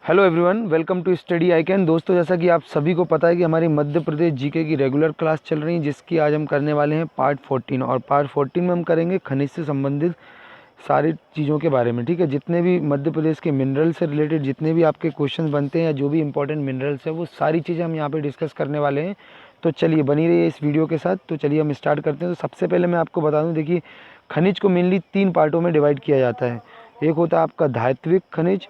Hello everyone, welcome to study I can. दोस्तों, जैसा कि आप सभी को पता है कि हमारी मध्य प्रदेश जीके की रेगुलर क्लास चल रही है, जिसकी आज हम करने वाले हैं पार्ट 14। और पार्ट 14 में हम करेंगे खनिज से संबंधित सारी चीज़ों के बारे में। ठीक है, जितने भी मध्य प्रदेश के मिनरल से रिलेटेड जितने भी आपके क्वेश्चन बनते हैं या जो भी इंपॉर्टेंट मिनरल्स है वो सारी चीज़ें हम यहाँ पे डिस्कस करने वाले हैं। तो चलिए बनी रहिए इस वीडियो के साथ। तो चलिए हम स्टार्ट करते हैं। तो सबसे पहले मैं आपको बता दूँ, देखिए खनिज को मेनली 3 पार्टों में डिवाइड किया जाता है। एक होता है आपका धात्विक खनिज,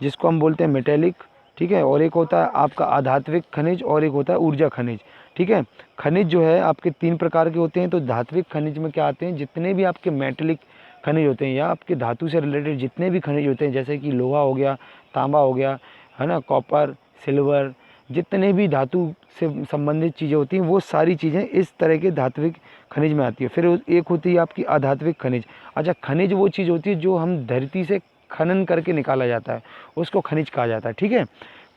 जिसको हम बोलते हैं मेटेलिक, ठीक है, और एक होता है आपका आधात्विक खनिज, और एक होता है ऊर्जा खनिज। ठीक है, खनिज जो है आपके 3 प्रकार के होते हैं। तो धात्विक खनिज में क्या आते हैं, जितने भी आपके मेटेलिक खनिज होते हैं या आपके धातु से रिलेटेड जितने भी खनिज होते हैं, जैसे कि लोहा हो गया, तांबा हो गया, है ना, कॉपर, सिल्वर, जितने भी धातु से संबंधित चीज़ें होती हैं वो सारी चीज़ें इस तरह के धात्विक खनिज में आती है। फिर एक होती है आपकी आधात्विक खनिज। अच्छा, खनिज वो चीज़ होती है जो हम धरती से खनन करके निकाला जाता है, उसको खनिज कहा जाता है। ठीक है,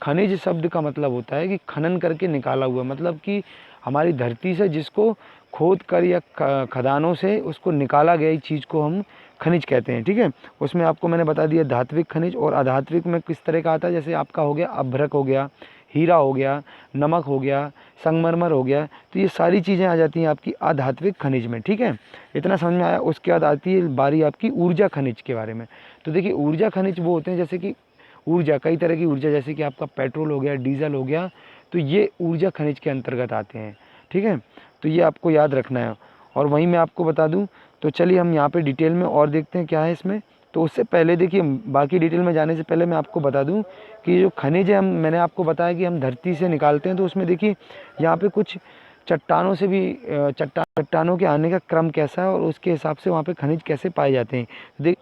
खनिज शब्द का मतलब होता है कि खनन करके निकाला हुआ, मतलब कि हमारी धरती से जिसको खोद कर या खदानों से उसको निकाला गया चीज़ को हम खनिज कहते हैं। ठीक है, उसमें आपको मैंने बता दिया धात्विक खनिज। और आधात्विक में किस तरह का आता है, जैसे आपका हो गया अभ्रक हो गया, हीरा हो गया, नमक हो गया, संगमरमर हो गया। तो ये सारी चीज़ें आ जाती हैं आपकी आधात्विक खनिज में। ठीक है, इतना समझ में आया। उसके बाद आती है बारी आपकी ऊर्जा खनिज के बारे में। तो देखिए ऊर्जा खनिज वो होते हैं, जैसे कि ऊर्जा कई तरह की ऊर्जा, जैसे कि आपका पेट्रोल हो गया, डीजल हो गया, तो ये ऊर्जा खनिज के अंतर्गत आते हैं। ठीक है, तो ये आपको याद रखना है। और वहीं मैं आपको बता दूं, तो चलिए हम यहाँ पे डिटेल में और देखते हैं क्या है इसमें। तो उससे पहले देखिए, बाकी डिटेल में जाने से पहले मैं आपको बता दूं कि जो खनिज है, मैंने आपको बताया कि हम धरती से निकालते हैं। तो उसमें देखिए यहाँ पे कुछ चट्टानों से भी चट्टानों के आने का क्रम कैसा है और उसके हिसाब से वहाँ पे खनिज कैसे पाए जाते हैं। देख,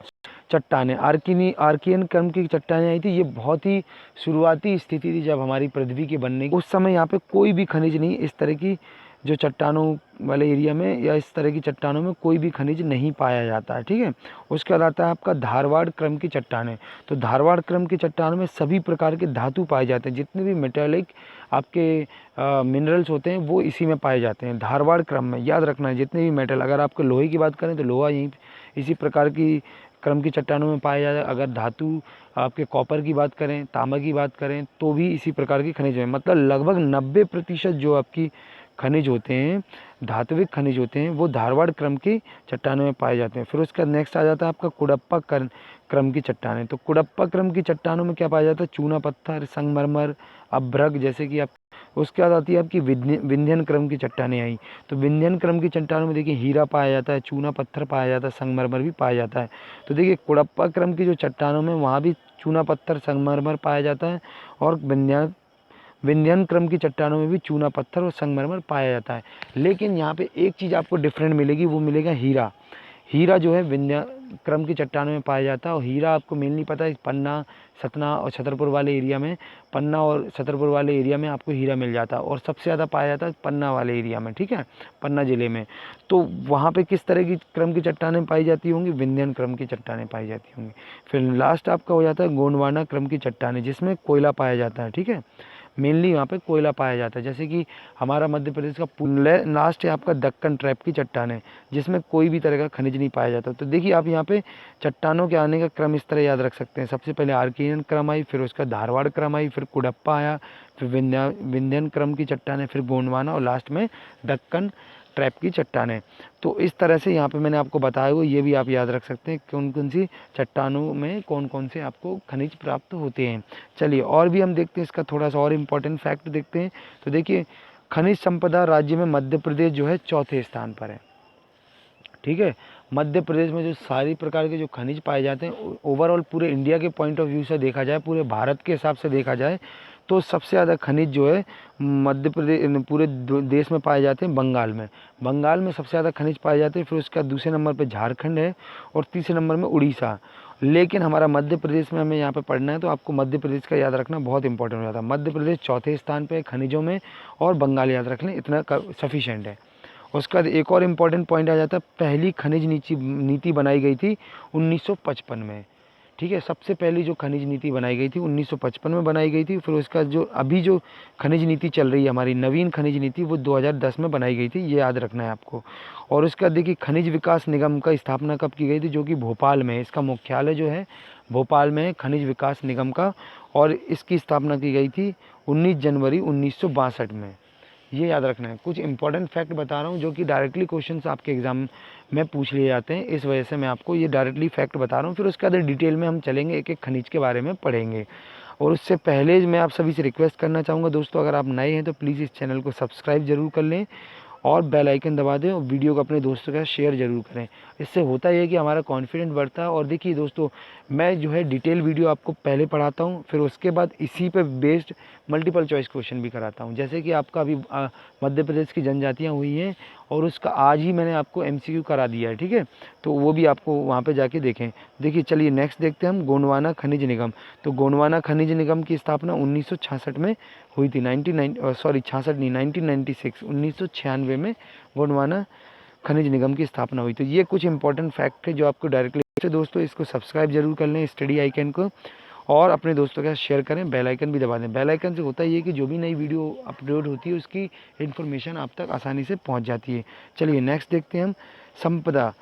चट्टानें आर्कियन क्रम की चट्टानें आई थी। ये बहुत ही शुरुआती स्थिति थी जब हमारी पृथ्वी के बनने की। उस समय यहाँ पे कोई भी खनिज नहीं, इस तरह की जो चट्टानों वाले एरिया में या इस तरह की चट्टानों में कोई भी खनिज नहीं पाया जाता है। ठीक है, उसके बाद आता है आपका धारवाड़ क्रम की चट्टानें। तो धारवाड़ क्रम की चट्टानों में सभी प्रकार के धातु पाए जाते हैं, जितने भी मेटेलिक आपके मिनरल्स होते हैं वो इसी में पाए जाते हैं धारवाड़ क्रम में। याद रखना है, जितने भी मेटल, अगर आपको लोहे की बात करें तो लोहा यहीं इसी प्रकार की क्रम की चट्टानों में पाया जाता है। अगर धातु आपके कॉपर की बात करें, तांबा की बात करें, तो भी इसी प्रकार की खनिज में, मतलब लगभग 90% जो आपकी खनिज होते हैं, धात्विक खनिज होते हैं, वो धारवाड़ क्रम की चट्टानों में पाए जाते हैं। फिर उसका नेक्स्ट आ जाता है आपका कुडप्पा क्रम की चट्टानें। तो कुडप्पा क्रम की चट्टानों में क्या पाया जाता है, चूना पत्थर, संगमरमर, अभ्रक, जैसे कि आप। उसके बाद आती है आपकी विंध्यन क्रम की चट्टानें आई। तो विंध्यन क्रम की चट्टानों में देखिए हीरा पाया जाता है, चूना पत्थर पाया जाता है, संगमरमर भी पाया जाता है। तो देखिए कुडप्पा क्रम की जो चट्टानों में वहाँ भी चूना पत्थर, संगमरमर पाया जाता है, और विंध्यन क्रम की चट्टानों में भी चूना पत्थर और संगमरमर पाया जाता है। लेकिन यहाँ पे एक चीज़ आपको डिफरेंट मिलेगी, वो मिलेगा हीरा। हीरा जो है विंध्य क्रम की चट्टानों में पाया जाता है। और हीरा आपको मेनली पता है पन्ना, सतना और छतरपुर वाले एरिया में, पन्ना और छतरपुर वाले एरिया में आपको हीरा मिल जाता है, और सबसे ज़्यादा पाया जाता है पन्ना वाले एरिया में। ठीक है, पन्ना ज़िले में। तो वहाँ पे किस तरह की क्रम की चट्टानें पाई जाती होंगी, विंध्यन क्रम की चट्टानें पाई जाती होंगी। फिर लास्ट आपका हो जाता है गोंडवाना क्रम की चट्टानें, जिसमें कोयला पाया जाता है। ठीक है, मेनली यहाँ पे कोयला पाया जाता है। जैसे कि हमारा मध्य प्रदेश का लास्ट है आपका दक्कन ट्रैप की चट्टानें, जिसमें कोई भी तरह का खनिज नहीं पाया जाता। तो देखिए आप यहाँ पे चट्टानों के आने का क्रम इस तरह याद रख सकते हैं। सबसे पहले आर्कियन क्रम आई, फिर उसका धारवाड़ क्रम आई, फिर कुडप्पा आया, फिर विंध्यन क्रम की चट्टानें, फिर गोंडवाना, और लास्ट में दक्कन ट्रैप की चट्टानें। तो इस तरह से यहाँ पे मैंने आपको बताया हुआ, ये भी आप याद रख सकते हैं कौन कौन सी चट्टानों में कौन कौन से आपको खनिज प्राप्त होते हैं। चलिए और भी हम देखते हैं, इसका थोड़ा सा और इम्पोर्टेंट फैक्ट देखते हैं। तो देखिए खनिज संपदा राज्य में मध्य प्रदेश जो है चौथे स्थान पर है। ठीक है, मध्य प्रदेश में जो सारी प्रकार के जो खनिज पाए जाते हैं, ओवरऑल पूरे इंडिया के पॉइंट ऑफ व्यू से देखा जाए, पूरे भारत के हिसाब से देखा जाए, तो सबसे ज़्यादा खनिज जो है मध्य प्रदेश पूरे देश में पाए जाते हैं बंगाल में। बंगाल में सबसे ज़्यादा खनिज पाए जाते हैं। फिर उसका दूसरे नंबर पर झारखंड है, और तीसरे नंबर में उड़ीसा। लेकिन हमारा मध्य प्रदेश में हमें यहाँ पे पढ़ना है, तो आपको मध्य प्रदेश का याद रखना बहुत इंपॉर्टेंट हो जाता है। मध्य प्रदेश चौथे स्थान पे खनिजों में, और बंगाल याद रख लें, इतना सफिशेंट है। उसका एक और इम्पॉर्टेंट पॉइंट आ जाता है, पहली खनिज नीति बनाई गई थी 1955 में। ठीक है, सबसे पहली जो खनिज नीति बनाई गई थी 1955 में बनाई गई थी। फिर उसका जो अभी जो खनिज नीति चल रही है हमारी नवीन खनिज नीति, वो 2010 में बनाई गई थी, ये याद रखना है आपको। और उसका देखिए खनिज विकास निगम का स्थापना कब की गई थी, जो कि भोपाल में है। इसका मुख्यालय जो है भोपाल में है, खनिज विकास निगम का, और इसकी स्थापना की गई थी 19 जनवरी 1962 में। ये याद रखना है। कुछ इंपॉर्टेंट फैक्ट बता रहा हूँ जो कि डायरेक्टली क्वेश्चंस आपके एग्जाम में पूछ लिए जाते हैं, इस वजह से मैं आपको ये डायरेक्टली फैक्ट बता रहा हूँ। फिर उसके बाद डिटेल में हम चलेंगे, एक एक खनिज के बारे में पढ़ेंगे। और उससे पहले मैं आप सभी से रिक्वेस्ट करना चाहूँगा दोस्तों, अगर आप नए हैं तो प्लीज़ इस चैनल को सब्सक्राइब जरूर कर लें और बेल आइकन दबा दें और वीडियो को अपने दोस्तों के साथ शेयर जरूर करें। इससे होता है कि हमारा कॉन्फिडेंस बढ़ता है। और देखिए दोस्तों, मैं जो है डिटेल वीडियो आपको पहले पढ़ाता हूँ, फिर उसके बाद इसी पे बेस्ड मल्टीपल चॉइस क्वेश्चन भी कराता हूँ। जैसे कि आपका अभी मध्य प्रदेश की जनजातियाँ हुई हैं और उसका आज ही मैंने आपको MCQ करा दिया है, ठीक है, तो वो भी आपको वहाँ पे जाके देखें। देखिए चलिए नेक्स्ट देखते हैं हम, गोंडवाना खनिज निगम। तो गोंडवाना खनिज निगम की स्थापना 1966 में हुई थी। 1996 में गोंडवाना खनिज निगम की स्थापना हुई। तो ये कुछ इंपॉर्टेंट फैक्ट है जो आपको डायरेक्टली। दोस्तों इसको सब्सक्राइब जरूर कर लें, स्टडी आइकन को, और अपने दोस्तों के साथ शेयर करें, बेल आइकन भी दबा दें। बेल आइकन से होता ये कि जो भी नई वीडियो अपलोड होती है उसकी इन्फॉर्मेशन आप तक आसानी से पहुंच जाती है। चलिए नेक्स्ट देखते हैं हम, संपदा।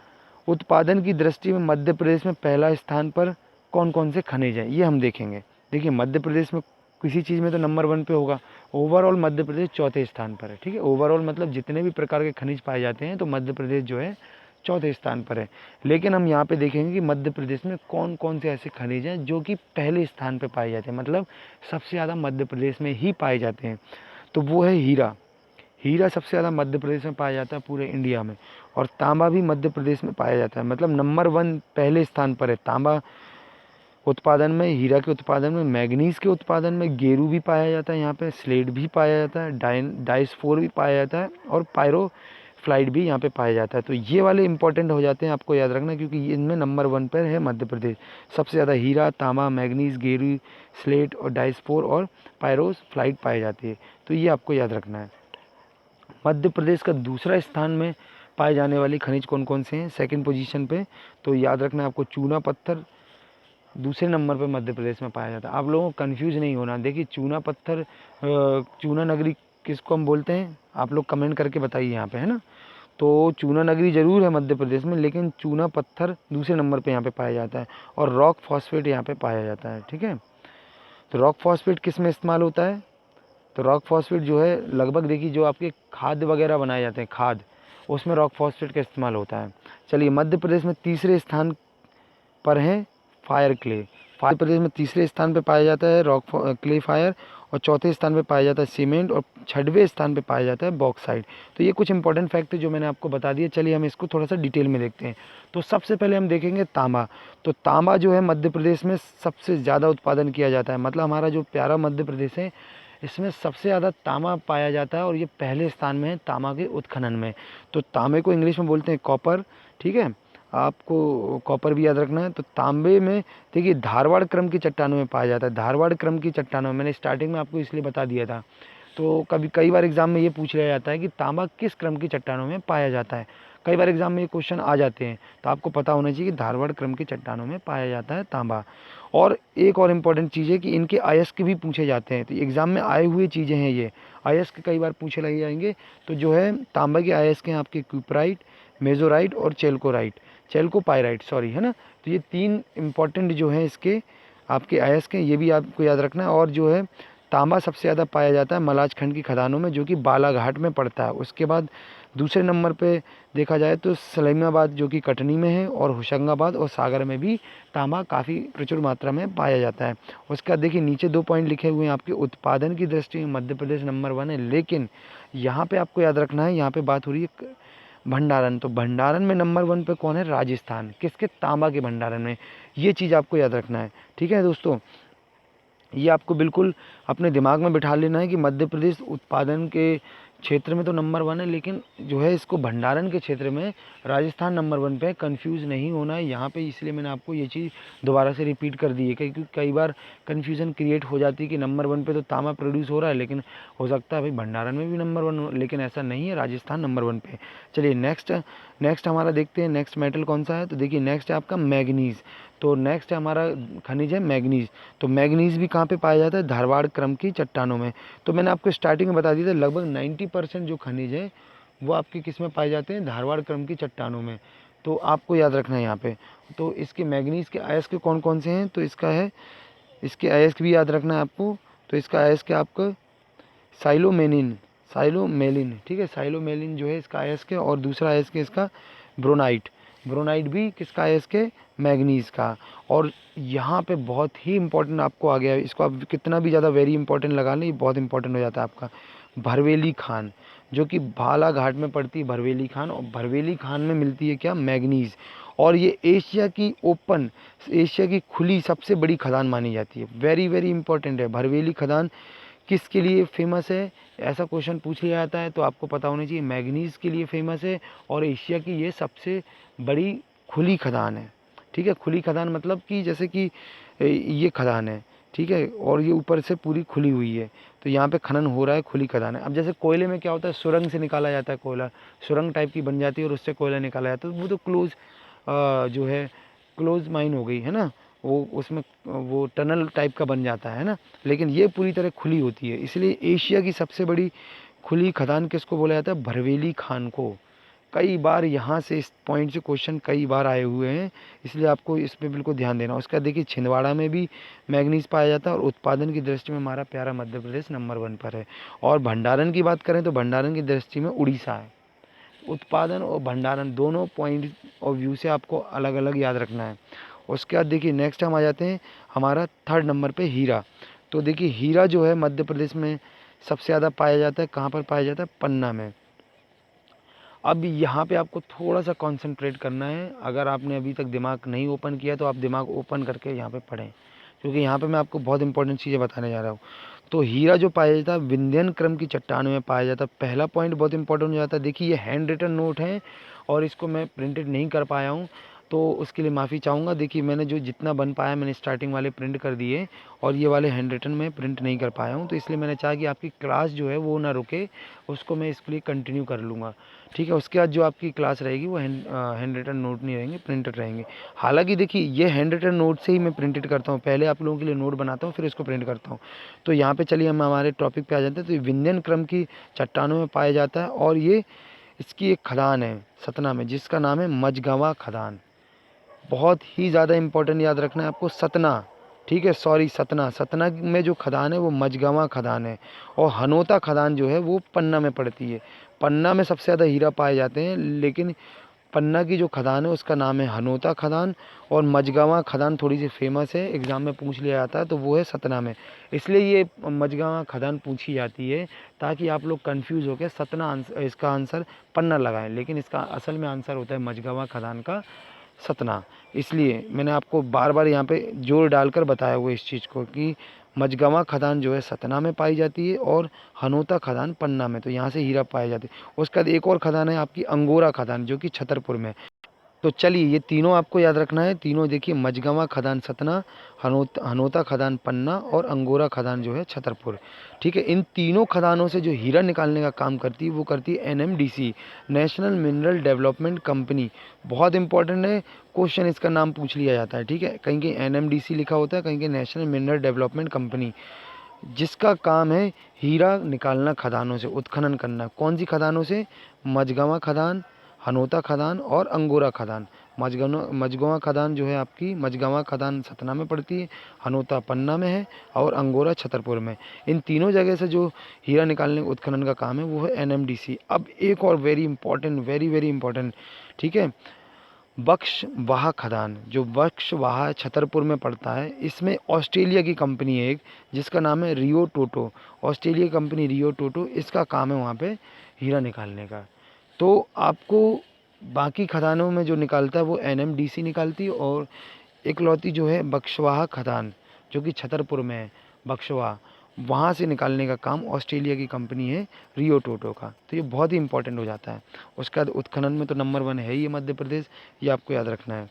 उत्पादन की दृष्टि में मध्य प्रदेश में पहला स्थान पर कौन कौन से खनिज हैं, ये हम देखेंगे। देखिए मध्य प्रदेश में किसी चीज़ में तो नंबर 1 पे होगा। ओवरऑल मध्य प्रदेश चौथे स्थान पर है, ठीक है। ओवरऑल मतलब जितने भी प्रकार के खनिज पाए जाते हैं तो मध्य प्रदेश जो है चौथे स्थान पर है। लेकिन हम यहाँ पे देखेंगे कि मध्य प्रदेश में कौन कौन से ऐसे खनिज हैं जो कि पहले स्थान पर पाए जाते हैं, मतलब सबसे ज़्यादा मध्य प्रदेश में ही पाए जाते हैं। तो वो है हीरा। हीरा सबसे ज़्यादा मध्य प्रदेश में पाया जाता है पूरे इंडिया में। और तांबा भी मध्य प्रदेश में पाया जाता है, मतलब नंबर 1 पहले स्थान पर है तांबा उत्पादन में, हीरा के उत्पादन में, मैग्नीज के उत्पादन में। गेरू भी पाया जाता है यहाँ पे, स्लेट भी पाया जाता है, डाइस्फोर भी पाया जाता है, और पायरोफ्लाइट भी यहाँ पे पाया जाता है। तो ये वाले इंपॉर्टेंट हो जाते हैं, आपको याद रखना, क्योंकि इनमें नंबर 1 पर है मध्य प्रदेश। सबसे ज़्यादा हीरा, तांबा, मैग्नीज, गेरू, स्लेट और डाइस्फोर और पायरोफ्लाइट पाई जाती है। तो ये आपको याद रखना है। मध्य प्रदेश का दूसरा स्थान में पाए जाने वाली खनिज कौन कौन से हैं सेकंड पोजीशन पे, तो याद रखना है आपको, चूना पत्थर दूसरे नंबर पे मध्य प्रदेश में पाया जाता है। आप लोगों को कंफ्यूज नहीं होना। देखिए चूना पत्थर, चूना नगरी किसको हम बोलते हैं, आप लोग कमेंट करके बताइए यहाँ पे, है ना। तो चूना नगरी जरूर है मध्य प्रदेश में, लेकिन चूना पत्थर दूसरे नंबर पे यहाँ पे पाया जाता है, और रॉक फॉस्फेट यहाँ पे पाया जाता है, ठीक है। तो रॉक फॉस्फेट किस में इस्तेमाल होता है, तो रॉक फॉस्फेट जो है लगभग, देखिए जो आपके खाद वगैरह बनाए जाते हैं, खाद, उसमें रॉक फॉस्फेट का इस्तेमाल होता है। चलिए मध्य प्रदेश में तीसरे स्थान पर है फायर क्ले। मध्य प्रदेश में तीसरे स्थान पर पाया जाता है रॉक क्ले फायर, और चौथे स्थान पे पाया जाता है सीमेंट, और छठवें स्थान पे पाया जाता है बॉक्साइट। तो ये कुछ इंपॉर्टेंट फैक्ट है जो मैंने आपको बता दिए। चलिए हम इसको थोड़ा सा डिटेल में देखते हैं। तो सबसे पहले हम देखेंगे तांबा। तो तांबा जो है मध्य प्रदेश में सबसे ज़्यादा उत्पादन किया जाता है, मतलब हमारा जो प्यारा मध्य प्रदेश है इसमें सबसे ज़्यादा तांबा पाया जाता है, और ये पहले स्थान में है तांबा के उत्खनन में। तो तांबे को इंग्लिश में बोलते हैं कॉपर, ठीक है, आपको कॉपर भी याद रखना है। तो तांबे में देखिए धारवाड़ क्रम की चट्टानों में पाया जाता है। धारवाड़ क्रम की चट्टानों में मैंने स्टार्टिंग में आपको इसलिए बता दिया था। तो कई बार एग्जाम में ये पूछ लिया जाता है कि तांबा किस क्रम की चट्टानों में पाया जाता है। कई बार एग्जाम में ये क्वेश्चन आ जाते हैं, तो आपको पता होना चाहिए कि धारवाड़ क्रम की चट्टानों में पाया जाता है तांबा। और एक और इम्पॉर्टेंट चीज़ है कि इनके अयस्क भी पूछे जाते हैं। तो एग्जाम में आए हुए चीज़ें हैं ये, अयस्क कई बार पूछे लगे जाएंगे। तो जो है तांबा के अयस्क हैं आपके क्यूपराइट, मेजोराइट और चेल्कोपाइराइट, सॉरी, है ना। तो ये 3 इंपॉर्टेंट जो हैं इसके आपके अयस्क हैं, ये भी आपको याद रखना है। और जो है तांबा सबसे ज़्यादा पाया जाता है मलाजखंड की खदानों में, जो कि बालाघाट में पड़ता है। उसके बाद दूसरे नंबर पे देखा जाए तो सलीमाबाद जो कि कटनी में है, और होशंगाबाद और सागर में भी तांबा काफ़ी प्रचुर मात्रा में पाया जाता है। उसके बाद देखिए नीचे 2 पॉइंट लिखे हुए हैं आपके, उत्पादन की दृष्टि में मध्य प्रदेश नंबर 1 है, लेकिन यहाँ पे आपको याद रखना है, यहाँ पे बात हो रही है भंडारण। तो भंडारण में नंबर 1 पे कौन है, राजस्थान, किसके, तांबा के भंडारण में। ये चीज़ आपको याद रखना है, ठीक है दोस्तों। ये आपको बिल्कुल अपने दिमाग में बिठा लेना है कि मध्य प्रदेश उत्पादन के क्षेत्र में तो नंबर 1 है, लेकिन जो है इसको भंडारण के क्षेत्र में राजस्थान नंबर 1 पे है। कंफ्यूज नहीं होना है यहाँ पे, इसलिए मैंने आपको ये चीज़ दोबारा से रिपीट कर दी है, क्योंकि कई बार कन्फ्यूज़न क्रिएट हो जाती है कि नंबर 1 पे तो तांबा प्रोड्यूस हो रहा है, लेकिन हो सकता है भाई भंडारण में भी नंबर 1 हो, लेकिन ऐसा नहीं है, राजस्थान नंबर 1 पे। चलिए नेक्स्ट हमारा देखते हैं नेक्स्ट मेटल कौन सा है। तो देखिए नेक्स्ट है आपका मैग्नीज़। तो नेक्स्ट हमारा खनिज है मैग्नीज़। तो मैग्नीज़ भी कहाँ पे पाया जाता है, धारवाड़ क्रम की चट्टानों में। तो मैंने आपको स्टार्टिंग में बता दिया था, लगभग 90% जो खनिज है वो आपके किस में पाए जाते हैं, धारवाड़ क्रम की चट्टानों में। तो आपको याद रखना है यहाँ पे। तो इसके मैग्नीज़ के अयस्क कौन कौन से हैं, तो इसका है, इसके अयस्क भी याद रखना है आपको। तो इसका अयस्क है आपका साइलोमेलिन, साइलोमेलिन, ठीक है, साइलोमेलिन जो है इसका अयस्क है। और दूसरा अयस्क है इसका ब्रोनाइट, ब्रोनाइट भी किसका अयस्क है, मैग्नीज़ का। और यहाँ पे बहुत ही इंपॉर्टेंट आपको आ गया है, इसको आप कितना भी ज़्यादा वेरी इंपॉर्टेंट लगा लें, ये बहुत इंपॉर्टेंट हो जाता है आपका, भरवेली खान, जो कि बालाघाट में पड़ती है भरवेली खान। और भरवेली खान में मिलती है क्या, मैग्नीज़। और ये एशिया की ओपन, एशिया की खुली सबसे बड़ी खदान मानी जाती है। वेरी वेरी इंपॉर्टेंट है भरवेली खदान। किसके लिए फेमस है, ऐसा क्वेश्चन पूछ लिया जाता है तो आपको पता होना चाहिए, मैग्नीज़ के लिए फेमस है। और एशिया की ये सबसे बड़ी खुली खदान है, ठीक है। खुली खदान मतलब कि जैसे कि ये खदान है, ठीक है, और ये ऊपर से पूरी खुली हुई है, तो यहाँ पे खनन हो रहा है, खुली खदान है। अब जैसे कोयले में क्या होता है, सुरंग से निकाला जाता है कोयला, सुरंग टाइप की बन जाती है और उससे कोयला निकाला जाता है, तो वो तो क्लोज जो है क्लोज माइन हो गई है ना, वो उसमें वो टनल टाइप का बन जाता है ना। लेकिन ये पूरी तरह खुली होती है, इसलिए एशिया की सबसे बड़ी खुली खदान किसको बोला जाता है, भरवेली खान को। कई बार यहाँ से इस पॉइंट से क्वेश्चन कई बार आए हुए हैं, इसलिए आपको इस पर बिल्कुल ध्यान देना। उसका देखिए छिंदवाड़ा में भी मैग्नीज़ पाया जाता है और उत्पादन की दृष्टि में हमारा प्यारा मध्य प्रदेश नंबर 1 पर है। और भंडारण की बात करें तो भंडारण की दृष्टि में उड़ीसा है। उत्पादन और भंडारण दोनों पॉइंट ऑफ व्यू से आपको अलग अलग याद रखना है। उसके बाद देखिए नेक्स्ट हम आ जाते हैं हमारा 3rd नंबर पे हीरा। तो देखिए हीरा जो है मध्य प्रदेश में सबसे ज़्यादा पाया जाता है, कहाँ पर पाया जाता है, पन्ना में। अब यहाँ पे आपको थोड़ा सा कंसंट्रेट करना है, अगर आपने अभी तक दिमाग नहीं ओपन किया तो आप दिमाग ओपन करके यहाँ पे पढ़ें, क्योंकि यहाँ पे मैं आपको बहुत इंपॉर्टेंट चीज़ें बताने जा रहा हूँ। तो हीरा जो पाया जाता है विंध्यन क्रम की चट्टानों में पाया जाता है। पहला पॉइंट बहुत इंपॉर्टेंट हो जाता है। देखिए ये हैंड रिटन नोट है और इसको मैं प्रिंटेड नहीं कर पाया हूँ, तो उसके लिए माफ़ी चाहूँगा। देखिए मैंने जो जितना बन पाया मैंने स्टार्टिंग वाले प्रिंट कर दिए और ये वाले हैंड रिटन में प्रिंट नहीं कर पाया हूँ, तो इसलिए मैंने चाहा कि आपकी क्लास जो है वो ना रुके, उसको मैं इसके लिए कंटिन्यू कर लूँगा, ठीक है। उसके बाद जो आपकी क्लास रहेगी वो हैंड रिटन नोट नहीं रहेंगे, प्रिंटेड रहेंगे। हालांकि देखिए ये हैंड रिटन नोट से ही मैं प्रिंटेड करता हूँ, पहले आप लोगों के लिए नोट बनाता हूँ फिर इसको प्रिंट करता हूँ। तो यहाँ पे चलिए हम हमारे टॉपिक पे आ जाते हैं। तो विंध्यन क्रम की चट्टानों में पाया जाता है और ये इसकी एक खदान है सतना में जिसका नाम है मझगांवा खदान। बहुत ही ज़्यादा इंपॉर्टेंट याद रखना है आपको, सतना, ठीक है, सॉरी सतना, सतना में जो खदान है वो मझगांवा खदान है। और हनोता खदान जो है वो पन्ना में पड़ती है। पन्ना में सबसे ज़्यादा हीरा पाए जाते हैं, लेकिन पन्ना की जो खदान है उसका नाम है हनोता खदान। और मझगांवा खदान थोड़ी सी फेमस है, एग्ज़ाम में पूछ लिया जाता है, तो वो है सतना में, इसलिए ये मझगांवा खदान पूछी जाती है, ताकि आप लोग कंफ्यूज हो के सतना आंसर, इसका आंसर पन्ना लगाएं, लेकिन इसका असल में आंसर होता है मझगांवा खदान का सतना। इसलिए मैंने आपको बार बार यहाँ पे जोर डालकर बताया हुआ इस चीज़ को कि मझगांवा खदान जो है सतना में पाई जाती है और हनोता खदान पन्ना में, तो यहाँ से हीरा पाए जाते हैं। उसके बाद एक और खदान है आपकी अंगोरा खदान जो कि छतरपुर में। तो चलिए ये तीनों आपको याद रखना है। तीनों देखिए मझगांवा खदान सतना, हनोता खदान पन्ना और अंगोरा खदान जो है छतरपुर, ठीक है। इन तीनों खदानों से जो हीरा निकालने का काम करती है वो करती है NMDC, national mineral development company. बहुत इंपॉर्टेंट है, क्वेश्चन इसका नाम पूछ लिया जाता है, ठीक है। कहीं कहीं एनएमडीसी लिखा होता है, कहीं कहीं नेशनल मिनरल डेवलपमेंट कंपनी, जिसका काम है हीरा निकालना खदानों से, उत्खनन करना। कौन सी खदानों से, मझगांवा खदान, हनोता खदान और अंगोरा खदान। मझगांवा खदान जो है आपकी, मझगांवा खदान सतना में पड़ती है, हनोता पन्ना में है और अंगोरा छतरपुर में। इन तीनों जगह से जो हीरा निकालने उत्खनन का काम है वो है एनएमडीसी। अब एक और very important, very very important, ठीक है, बख्शवाहा खदान, जो बख्शवाहा छतरपुर में पड़ता है, इसमें ऑस्ट्रेलिया की कंपनी है एक जिसका नाम है रियो टोटो। ऑस्ट्रेलिया कंपनी रियो टोटो, इसका काम है वहाँ पे हीरा निकालने का। तो आपको बाकी खदानों में जो निकालता है वो एनएमडीसी निकालती है, और इकलौती जो है बख्शवाहा खदान जो कि छतरपुर में है, बख्शवाहा, वहाँ से निकालने का काम ऑस्ट्रेलिया की कंपनी है रियो टोटो का। तो ये बहुत ही इंपॉर्टेंट हो जाता है। उसके बाद उत्खनन में तो नंबर 1 है ही मध्य प्रदेश, ये आपको याद रखना है,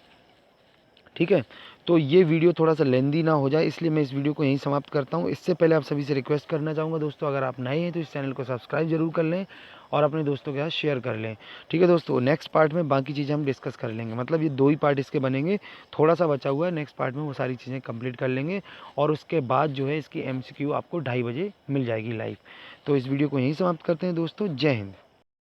ठीक है। तो ये वीडियो थोड़ा सा लेंदी ना हो जाए इसलिए मैं इस वीडियो को यहीं समाप्त करता हूँ। इससे पहले आप सभी से रिक्वेस्ट करना चाहूँगा दोस्तों, अगर आप नए हैं तो इस चैनल को सब्सक्राइब जरूर कर लें और अपने दोस्तों के साथ शेयर कर लें, ठीक है दोस्तों। नेक्स्ट पार्ट में बाकी चीज़ें हम डिस्कस कर लेंगे, मतलब ये 2 ही पार्ट इसके बनेंगे, थोड़ा सा बचा हुआ है, नेक्स्ट पार्ट में वो सारी चीज़ें कंप्लीट कर लेंगे। और उसके बाद जो है इसकी MCQ आपको 2:30 बजे मिल जाएगी लाइव। तो इस वीडियो को यहीं समाप्त करते हैं दोस्तों, जय हिंद।